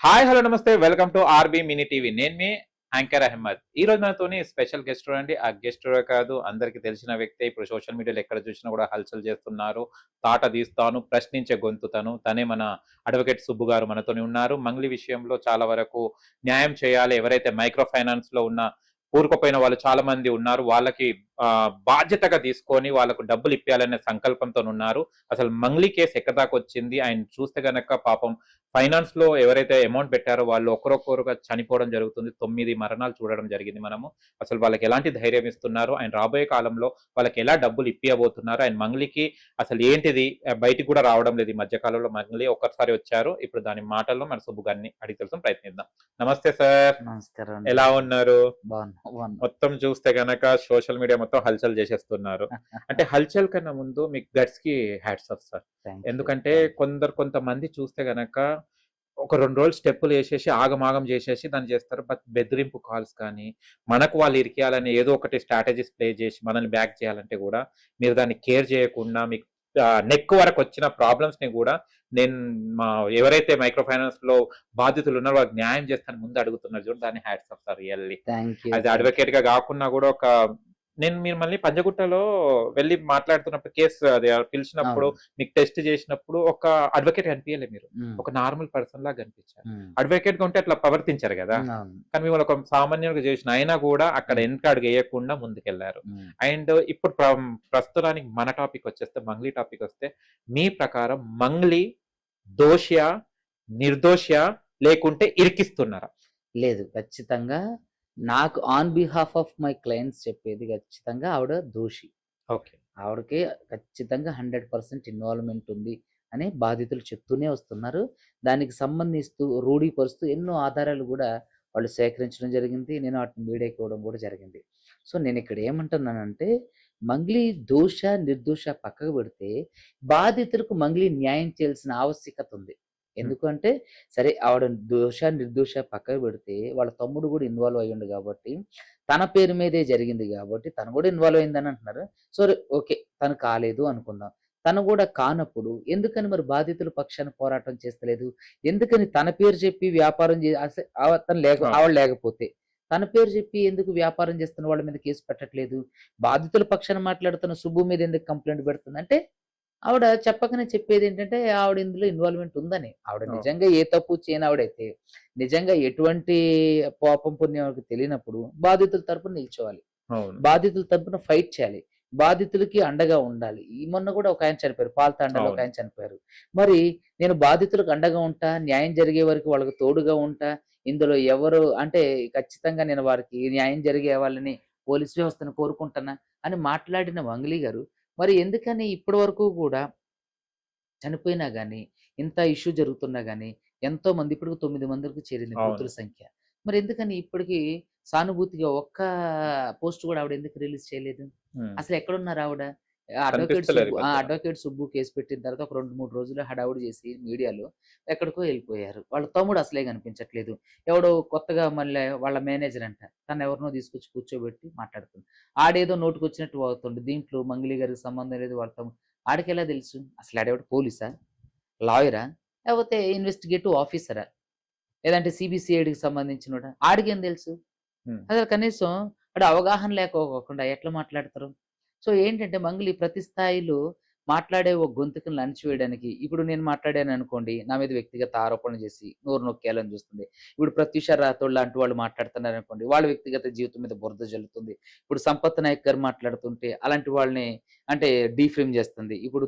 Hi hello నమస్తే welcome to RB mini TV. నేను మీ anchor Ahmed. ఈ రోజు మనతోని స్పెషల్ గెస్ట్ చూడండి. ఆ గెస్ట్ కాదు, అందరికి తెలిసిన వ్యక్తే. ఇప్పుడు సోషల్ మీడియాలో ఎక్కడ చూసినా కూడా హల్చల్ చేస్తున్నారు. తాట తీస్తాను, ప్రశ్నించే గొంతుతను తనే మన అడ్వకేట్ సుబ్బు గారు మనతోని ఉన్నారు. మంగ్లీ విషయంలో చాలా వరకు న్యాయం చేయాలి. ఎవరైతే మైక్రో ఫైనాన్స్ లో ఉన్న కూరుకుపోయిన వాళ్ళు చాలా మంది ఉన్నారు. వాళ్ళకి బాధ్యతగా తీసుకొని వాళ్ళకు డబ్బులు ఇప్పించాలనే సంకల్పంతో ఉన్నారు. అసలు మంగ్లీ కేసు ఎక్కడ దాకా వచ్చింది ఆయన చూస్తే గనక పాపం ఫైనాన్స్ లో ఎవరైతే అమౌంట్ పెట్టారో వాళ్ళు ఒకరొకరుగా చనిపోవడం జరుగుతుంది. 9 మరణాలు చూడడం జరిగింది మనము. అసలు వాళ్ళకి ఎలాంటి ధైర్యం ఇస్తున్నారు, ఆయన రాబోయే కాలంలో వాళ్ళకి ఎలా డబ్బులు ఇప్పియబోతున్నారు, ఆయన మంగ్లీకి అసలు ఏంటిది బయటికి కూడా రావడం లేదు. ఈ మధ్య కాలంలో మంగ్లీ ఒక్కసారి వచ్చారు. ఇప్పుడు దాని మాటల్లో మన సుబ్బు గారిని అడిగి తెలుసు ప్రయత్నిద్దాం. నమస్తే సార్. నమస్కారం. ఎలా ఉన్నారు? బాగున్నా. మొత్తం చూస్తే గనక సోషల్ మీడియా మొత్తం హల్చల్ చేసేస్తున్నారు. అంటే హల్చల్ కన్నా ముందు మీకు గట్స్ కి హ్యాట్స్ ఆఫ్ సార్. ఎందుకంటే కొంతమంది చూస్తే గనక ఒక 2 రోజులు స్టెప్పులు వేసేసి ఆగమాగం చేసేసి దాన్ని చేస్తారు. బట్ బెదిరింపు కాల్స్ కానీ మనకు వాళ్ళు ఇరికేయాలని ఏదో ఒకటి స్ట్రాటజీస్ ప్లే చేసి మనల్ని బ్యాక్ చేయాలంటే కూడా మీరు దాన్ని కేర్ చేయకుండా మీకు నెక్ వరకు వచ్చిన ప్రాబ్లమ్స్ ని కూడా నేను ఎవరైతే మైక్రో ఫైనాన్స్ లో బాధితులు ఉన్నారో వాళ్ళకి న్యాయం చేస్తాను ముందు అడుగుతున్నారు చూడండి. దాన్ని హ్యాట్స్ ఆఫ్ సార్ రియల్లీ. అది అడ్వకేట్ గా కాకుండా కూడా నేను మీరు మళ్ళీ పంజగుట్టలో వెళ్ళి మాట్లాడుతున్నప్పుడు కేసు అది పిలిచినప్పుడు మీకు టెస్ట్ చేసినప్పుడు ఒక అడ్వకేట్ కనిపించలేదు, మీరు ఒక నార్మల్ పర్సన్ లాగా కనిపించారు. అడ్వకేట్ గా ఉంటే అట్లా ప్రవర్తించారు కదా, కానీ మిమ్మల్ని ఒక సామాన్యులుగా చేసిన అయినా కూడా అక్కడ వెనక అడుగు వేయకుండా ముందుకెళ్లారు. అండ్ ఇప్పుడు ప్రస్తుతానికి మన టాపిక్ వచ్చేస్తే మంగ్లీ టాపిక్ వస్తే, మీ ప్రకారం మంగ్లీ దోషియా, నిర్దోషియా, లేకుంటే ఇరికిస్తున్నారా? లేదు, ఖచ్చితంగా నాకు on behalf of my clients చెప్పేది ఖచ్చితంగా ఆవిడ దోషి. ఓకే, ఆవిడకి ఖచ్చితంగా 100% ఇన్వాల్వ్మెంట్ ఉంది అని బాధితులు చెప్తూనే వస్తున్నారు. దానికి సంబంధిస్తూ రూఢీపరుస్తూ ఎన్నో ఆధారాలు కూడా వాళ్ళు సేకరించడం జరిగింది. నేను వాటిని మీడియాకి ఇవ్వడం కూడా జరిగింది. సో నేను ఇక్కడ ఏమంటున్నానంటే, మంగ్లీ దోష నిర్దోష పక్కకు పెడితే బాధితులకు మంగ్లీ న్యాయం చేయాల్సిన ఆవశ్యకత ఉంది. ఎందుకంటే సరే, ఆవిడ దోష నిర్దోష పక్కకు పెడితే వాళ్ళ తమ్ముడు కూడా ఇన్వాల్వ్ అయ్యిండు కాబట్టి, తన పేరు మీదే జరిగింది కాబట్టి తను కూడా ఇన్వాల్వ్ అయిందని అంటున్నారు. సో ఓకే, తను కాలేదు అనుకుందాం. తను కూడా కానప్పుడు ఎందుకని మరి బాధితుల పక్షాన పోరాటం చేస్తలేదు? ఎందుకని తన పేరు చెప్పి వ్యాపారం ఆవిడ లేకపోతే తన పేరు చెప్పి ఎందుకు వ్యాపారం చేస్తున్న వాళ్ళ మీద కేసు పెట్టట్లేదు? బాధితుల పక్షాన మాట్లాడుతున్న సుబ్బు మీద ఎందుకు కంప్లైంట్ పెడుతుంది అంటే, ఆవిడ చెప్పకనే చెప్పేది ఏంటంటే ఆవిడ ఇందులో ఇన్వాల్వ్మెంట్ ఉందని. ఆవిడ నిజంగా ఏ తప్పు చేయని ఆవిడైతే, నిజంగా ఎటువంటి పాపం పుణ్యం తెలియనప్పుడు బాధితుల తరపున నిల్చోవాలి, బాధితుల తరపున ఫైట్ చేయాలి, బాధితులకి అండగా ఉండాలి. ఈ మొన్న కూడా ఒక ఆయన చనిపోయారు, పాల్తాండలో ఒక ఆయన చనిపోయారు. మరి నేను బాధితులకు అండగా ఉంటా, న్యాయం జరిగే వరకు వాళ్ళకి తోడుగా ఉంటా, ఇందులో ఎవరు అంటే ఖచ్చితంగా నేను వారికి న్యాయం జరిగే వాళ్ళని పోలీస్ వ్యవస్థను కోరుకుంటానా అని మాట్లాడిన మంగ్లీ గారు, మరి ఎందుకని ఇప్పటి వరకు కూడా చనిపోయినా గానీ, ఇంత ఇష్యూ జరుగుతున్నా గానీ, ఎంతో మంది ఇప్పటికి 9 మందికి చేరింది మృతుల సంఖ్య. మరి ఎందుకని ఇప్పటికి సానుభూతిగా ఒక్క పోస్ట్ కూడా ఆవిడ ఎందుకు రిలీజ్ చేయలేదు? అసలు ఎక్కడున్నారు ఆవిడ? అడ్వకేట్ సుబ్బు కేసు పెట్టిన తర్వాత ఒక 2-3 రోజులు హడావుడి చేసి మీడియాలో ఎక్కడికో వెళ్ళిపోయారు. వాళ్ళ తమ్ముడు అసలే కనిపించట్లేదు. ఎవడో కొత్తగా మళ్ళీ వాళ్ళ మేనేజర్ అంట, తను ఎవరినో తీసుకొచ్చి కూర్చోబెట్టి మాట్లాడుతుంది. ఆడేదో నోటుకొచ్చినట్టు అవుతుంది. దీంట్లో మంగ్లీ గారికి సంబంధం లేదు వాళ్ళ తమ్ముడు. ఆడికెలా తెలుసు? అసలు ఆడేవాడు పోలీసా, లాయరా, లేకపోతే ఇన్వెస్టిగేటివ్ ఆఫీసరా, లేదంటే సిబిసిఐడికి సంబంధించిన ఆడికేం తెలుసు? అసలు కనీసం ఆడ అవగాహన లేకపోకుండా ఎట్లా మాట్లాడతారు? సో ఏంటంటే మంగ్లీ ప్రతి స్థాయిలో మాట్లాడే ఒక గొంతుకలను అణచివేయడానికి, ఇప్పుడు నేను మాట్లాడాను అనుకోండి, నా మీద వ్యక్తిగత ఆరోపణలు చేసి నోరు నొక్కేయాలని చూస్తుంది. ఇప్పుడు ప్రత్యూష రాథోడ్ లాంటి వాళ్ళు మాట్లాడుతున్నారు అనుకోండి, వాళ్ళ వ్యక్తిగత జీవితం మీద బురద జల్లుతుంది. ఇప్పుడు సంపత్ నాయక్ గారు మాట్లాడుతుంటే అలాంటి వాళ్ళని అంటే డీఫ్రేమ్ చేస్తుంది. ఇప్పుడు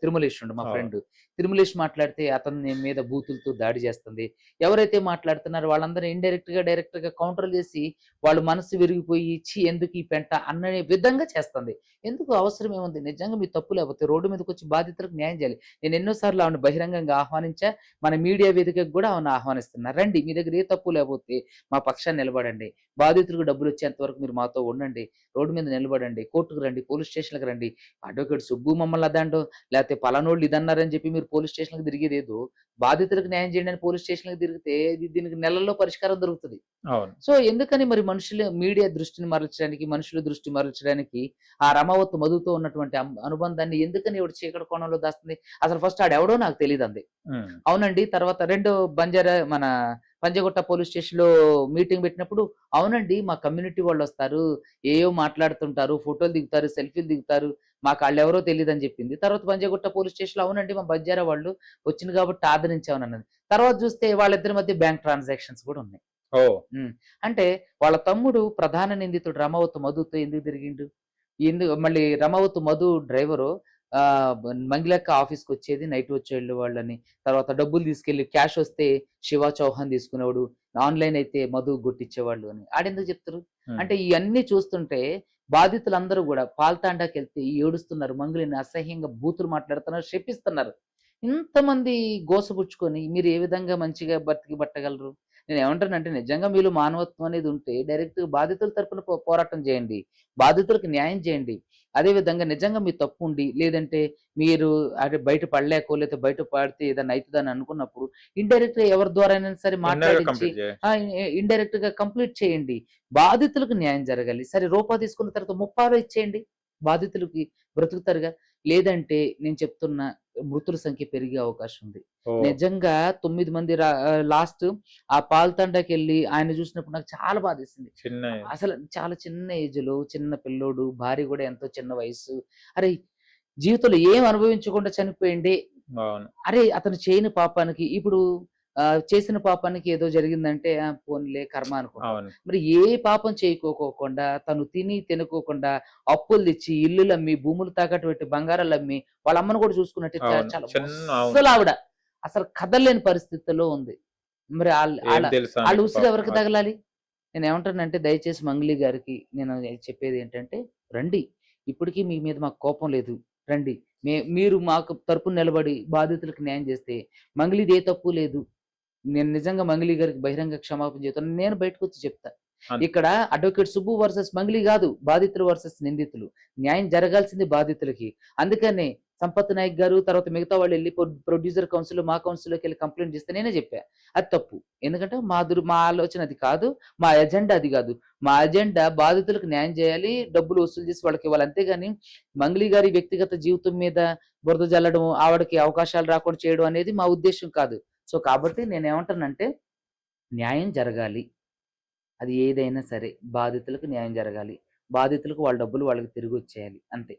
తిరుమలేష్ ఉండు మా ఫ్రెండ్, తిరుమలేష్ మాట్లాడితే అతని మీద బూతులతో దాడి చేస్తుంది. ఎవరైతే మాట్లాడుతున్నారో వాళ్ళందరూ ఇండైరెక్ట్ గా డైరెక్ట్ గా కౌంటర్ చేసి వాళ్ళు మనసు విరిగిపోయి ఇచ్చి ఎందుకు ఈ పెంట అన్న విధంగా చేస్తుంది. ఎందుకు అవసరం ఏముంది? నిజంగా మీ తప్పు లేకపోతే రోడ్డు మీదకి వచ్చి బాధితులకు న్యాయం చేయాలి. నేను ఎన్నోసార్లు ఆమెను బహిరంగంగా ఆహ్వానించా, మన మీడియా వేదికకు కూడా ఆమెను ఆహ్వానిస్తున్నా. రండి, మీ దగ్గర ఏ తప్పు లేకపోతే మా పక్షాన్ని నిలబడండి, బాధితులకు డబ్బులు వచ్చేంత వరకు మీరు మాతో ఉండండి, రోడ్డు మీద నిలబడండి, కోర్టుకు రండి, పోలీస్ స్టేషన్లకు రండి. అడ్వకేట్ సుబ్బు మమ్మల్ని అదాండో లేకపోతే పలానోళ్ళు ఇదన్నారని చెప్పి మీరు పోలీస్ స్టేషన్లకు తిరిగేదేదో, బాధితులకు న్యాయం చేయండి అని పోలీస్ స్టేషన్లకు తిరిగితే దీనికి నెలల్లో పరిష్కారం దొరుకుతుంది. సో ఎందుకని మరి మనుషులు మీడియా దృష్టిని మరల్చడానికి, మనుషుల దృష్టి మరల్చడానికి ఆ రమావత్ మధుతో ఉన్నటువంటి అనుబంధ దాన్ని ఎందుకని ఎవడు చీకటి కోణంలో దాస్తుంది? అసలు ఫస్ట్ ఆడెవడో నాకు తెలీదంది. హ్మ్. అవునండి. తర్వాత రెండో మన పంజగుట్ట పోలీస్ స్టేషన్‌లో మీటింగ్ పెట్టినప్పుడు, అవునండి మా కమ్యూనిటీ వాళ్ళొస్తారు. ఏయో మాట్లాడుతుంటారు, ఫోటోలు దిగుతారు, సెల్ఫీలు దిగుతారు. మాకు ఆళ్ళెవరో తెలీదని జెప్పింది. తర్వాత పంజగుట్ట పోలీస్ స్టేషన్‌లో అవునండి మా బంజారా వాళ్ళు వచ్చింది కాబట్టి ఆదరించామనన్నది. తర్వాత జూస్తే వాళ్ళిద్దరి మధ్య బ్యాంక్ ట్రాన్సాక్షన్స్ గూడా ఉన్నాయి. ఓహ్! హ్మ్. అంటే వాళ్ళ తమ్ముడు ప్రధాన నిందితుడు రమవతు మధుతో ఎందుకు తిరిగిండు? మళ్ళీ రమవతు మధు డ్రైవరు మంగిలక్క ఆఫీస్‌కొచ్చేది నైట్ వచ్చేళ్ళేవాళ్ళని. తర్వాత డబ్బులు తీసుకెళ్ళి క్యాష్ వస్తే శివ చౌహాన్ తీసుకునేవాడు. ఆన్‌లైన్ అయితే మధు గొట్టిచ్చేవాళ్ళు అని. ఆడెందుకు చెప్తరు? హ్మ్. అంటే ఇయన్నీ చూస్తుంటే బాధితులందరూ గూడా పాల్తాండాకెళ్తే ఏడుస్తున్నారు. మంగులిని అసహ్యంగా బూతులు మాట్లాడుతున్నారు, శపిస్తున్నారు. ఇంతమంది గోసపుచ్చుకొని మీరు ఏ విధంగా మంచిగా బతికి బట్టగలరు? నేనేమంటానంటే నిజంగా మీలో మానవత్వం అనేది ఉంటే డైరెక్ట్‌గా బాధితుల తరపున పోరాటం చేయండి. బాధితులకు న్యాయం చేయండి. అదే విధంగా నిజంగా మీ తప్పుండి లేదంటే మీరు అంటే బయట పడలేకో లేతే బయట పడితే ఏదైనా అయితదని అనుకున్నప్పుడు ఇండైరెక్ట్‌గా ఎవరి ద్వారానైనా సరే చిన్నగా మాట్లాడించి కంప్లీట్ జేయొచ్చు. ఇండైరెక్ట్‌గా కంప్లీట్ చేయండి. బాధితులకు న్యాయం జరగాలి. సరే రూపాయి తీసుకున్న తర్వాత ముప్పావే ఇచ్చేయండి. బాధితులకి బ్రతుకుతారుగా. లేదంటే నేను చెప్తున్నా మృతుల సంఖ్య పెరిగే అవకాశం ఉంది. ఓహ్! నిజంగా 9 మంది లాస్ట్ ఆ పాల్తండాకెళ్ళి ఆయన చూసినప్పుడు నాకు చాలా బాధేసింది. చిన్న అసలు చాలా చిన్న ఏజ్‌లో చిన్న పిల్లోడు, భార్య గూడా ఎంతో చిన్న వయస్సు. అరేయ్! జీవితంలో ఏం అనుభవించకుండా చనిపోయిండే. అవును. అరే! అతను చేయని పాపానికి ఇప్పుడు చేసిన పాపానికి ఏదో జరిగిందంటే పోనీలే కర్మ అనుకుంటాం. అవును. మరి ఏ పాపం చేయకోకోకుండా తను తినుకోకుండా అప్పులు తెచ్చి, ఇల్లులమ్మి, భూములు తాకట్టు పెట్టి, బంగారాలమ్మి వాళ్ళ అమ్మను కూడా చూసుకున్నట్టే అవును. చాలా అవును. ముసలావిడ. అసలు కదలలేని పరిస్థితిలో ఉంది. మరి ఏం ఆళ్ళ తెలుసు ఆళ్ళ ఆమెకి ఉసిరి పాపం ఎవరికి అది. తగలాలి? నేనేమంటానంటే దయచేసి మంగ్లీ గారికి నేను చెప్పేదేంటంటే రండి. ఇప్పటికి మీ మీద మాకు కోపం లేదు. రండి. మీరు మాకు తరపున నిలబడి బాధితులకు న్యాయం చేస్తే మంగ్లీది ఏ తప్పు లేదు. నేను నిజంగా మంగ్లీ గారికి బహిరంగ క్షమాపణ చెబుతాను. నేను బయటకొచ్చి చెప్తా. అంతే. ఇక్కడ అడ్వొకేట్ సుబ్బు వర్సెస్ మంగ్లీ గాదు. బాధితులు వర్సెస్ నిందితులు. న్యాయం జరగాల్సింది బాధితులకి. అందుకనే సంపత్ నాయక్ గారు తర్వాత మిగతా వాళ్ళెళ్లి ప్రొడ్యూసర్ కౌన్సిల్ మా కౌన్సిల్‌లోకెళ్ళి కంప్లెయింట్ చేస్తే నేనే చెప్పా. అది తప్పు. ఎందుకంటే మా ఆలోచన అది కాదు. మా ఎజెండా అది గాదు. మా ఎజెండా బాధితులకు న్యాయం చేయాలి. డబ్బులు వసూలు చేసి వాళ్ళకివ్వాలి. అంతేగాని మంగ్లీ గారి వ్యక్తిగత జీవితం మీద బురద జల్లడం, ఆవిడకి అవకాశాలు రాకుండా చేయడం అనేది మా ఉద్దేశ్యం కాదు. సో, కాబట్టి నేనేమంటానంటే న్యాయం జరగాలి. అది ఏదైనా సరే. బాధితులకు న్యాయం జరగాలి. బాధితులకు వాళ్ళ డబ్బులు వాళ్ళకి తిరిగొచ్చేయాలి. అంతే.